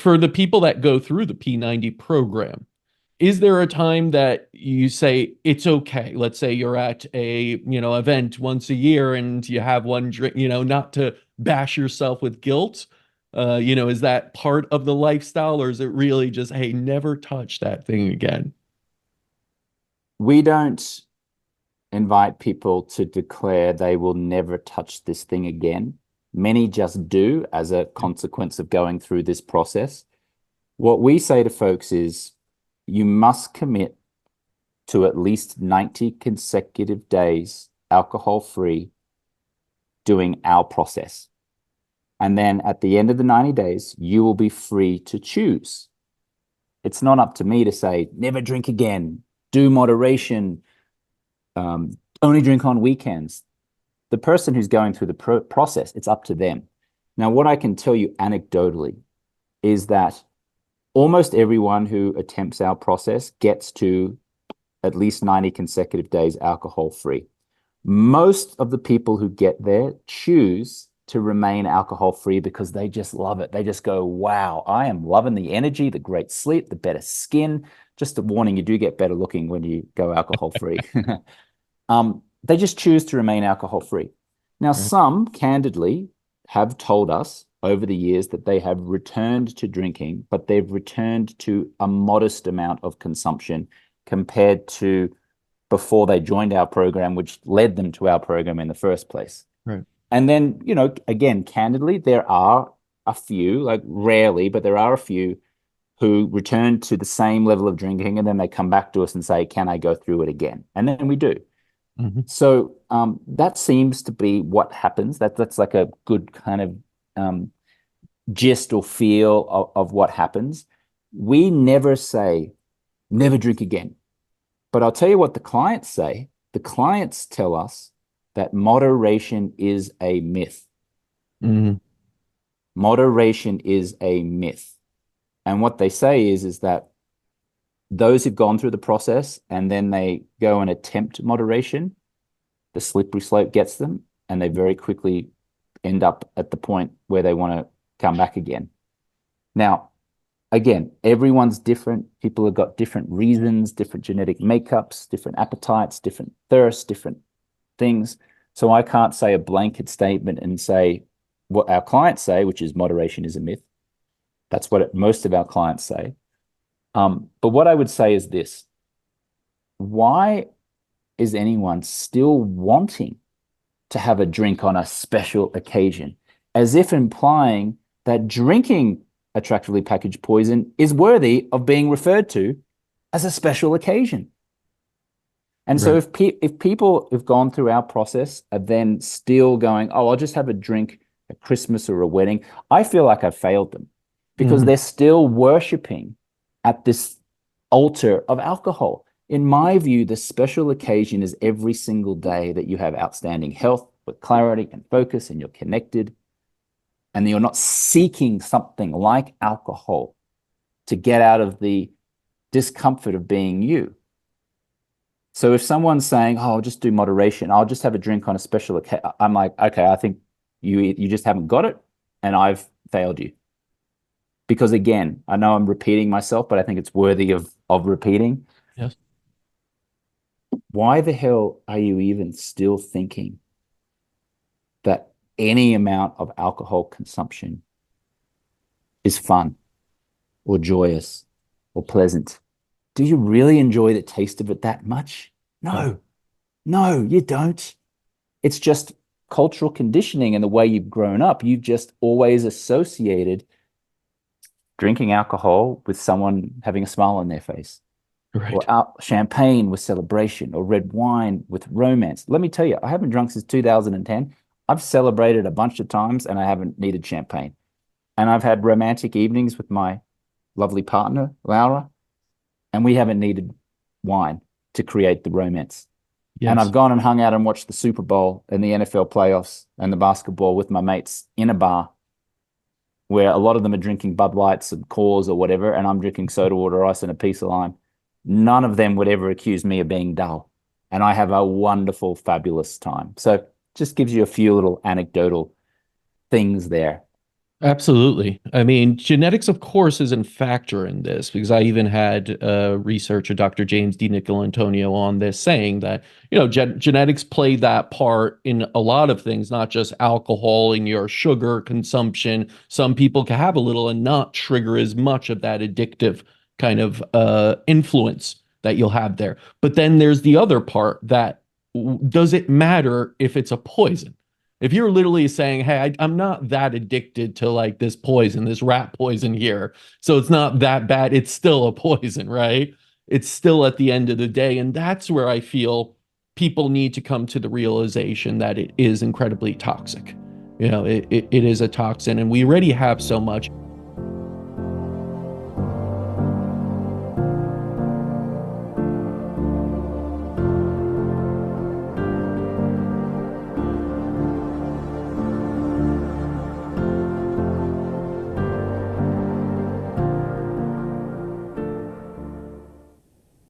for the people that go through the P90 program, is there a time that you say it's okay? Let's say you're at a, event once a year and you have one drink, not to bash yourself with guilt. Is that part of the lifestyle, or is it really just, hey, never touch that thing again? We don't invite people to declare they will never touch this thing again. Many just do as a consequence of going through this process. What we say to folks is you must commit to at least 90 consecutive days alcohol-free doing our process. And then at the end of the 90 days, you will be free to choose. It's not up to me to say, never drink again, do moderation, only drink on weekends. The person who's going through the process, it's up to them. Now, what I can tell you anecdotally is that almost everyone who attempts our process gets to at least 90 consecutive days alcohol-free. Most of the people who get there choose to remain alcohol-free because they just love it. They just go, wow, I am loving the energy, the great sleep, the better skin. Just a warning, you do get better looking when you go alcohol-free. They just choose to remain alcohol-free. Now, Right. some, candidly, have told us over the years that they have returned to drinking, but they've returned to a modest amount of consumption compared to before they joined our program, which led them to our program in the first place. Right. And then, again, candidly, there are a few, like rarely, but there are a few who return to the same level of drinking and then they come back to us and say, can I go through it again? And then we do. Mhm. So that seems to be what happens. That's like a good kind of gist or feel of what happens. We never say, never drink again. But I'll tell you what the clients say. The clients tell us that moderation is a myth. Mhm. Moderation is a myth. And what they say is that those who've gone through the process and then they go and attempt moderation, the slippery slope gets them, and they very quickly end up at the point where they want to come back again. Now, again, everyone's different. People have got different reasons, different genetic makeups, different appetites, different thirsts, different things. So I can't say a blanket statement and say what our clients say, which is moderation is a myth. That's what most of our clients say. But what I would say is this: why is anyone still wanting to have a drink on a special occasion, as if implying that drinking attractively packaged poison is worthy of being referred to as a special occasion? And so Right. if people have gone through our process are then still going, oh, I'll just have a drink at Christmas or a wedding, I feel like I've failed them because Mhm. they're still worshiping at this altar of alcohol. In my view, the special occasion is every single day that you have outstanding health with clarity and focus and you're connected and you're not seeking something like alcohol to get out of the discomfort of being you. So if someone's saying, "Oh, I'll just do moderation. I'll just have a drink on a special occasion," I'm like, "Okay, I think you just haven't got it, and I've failed you." Because again, I know I'm repeating myself, but I think it's worthy of repeating. Yes. Why the hell are you even still thinking that any amount of alcohol consumption is fun or joyous or pleasant? Do you really enjoy the taste of it that much? Yeah. No, no, you don't. It's just cultural conditioning and the way you've grown up. You've just always associated drinking alcohol with someone having a smile on their face, or Right. champagne with celebration, or red wine with romance. Let me tell you, I haven't drunk since 2010. I've celebrated a bunch of times and I haven't needed champagne. And I've had romantic evenings with my lovely partner, Laura, and we haven't needed wine to create the romance. And I've Yes. gone and hung out and watched the Super Bowl and the NFL playoffs and the basketball with my mates in a bar where a lot of them are drinking Bud Lights and Coors or whatever, and I'm drinking soda water, ice, and a piece of lime. None of them would ever accuse me of being dull. And I have a wonderful, fabulous time. So just gives you a few little anecdotal things there. Absolutely. I mean, genetics, of course, is a factor in this because I even had researcher Dr. James D. Nicolantonio on this saying that, genetics play that part in a lot of things, not just alcohol in your sugar consumption. Some people can have a little and not trigger as much of that addictive kind of influence that you'll have there. But then there's the other part that does it matter if it's a poison? If you're literally saying, "Hey, I'm not that addicted to like this poison, this rat poison here, so it's not that bad," it's still a poison, right? It's still at the end of the day. And that's where I feel people need to come to the realization that it is incredibly toxic. It is a toxin, and we already have so much.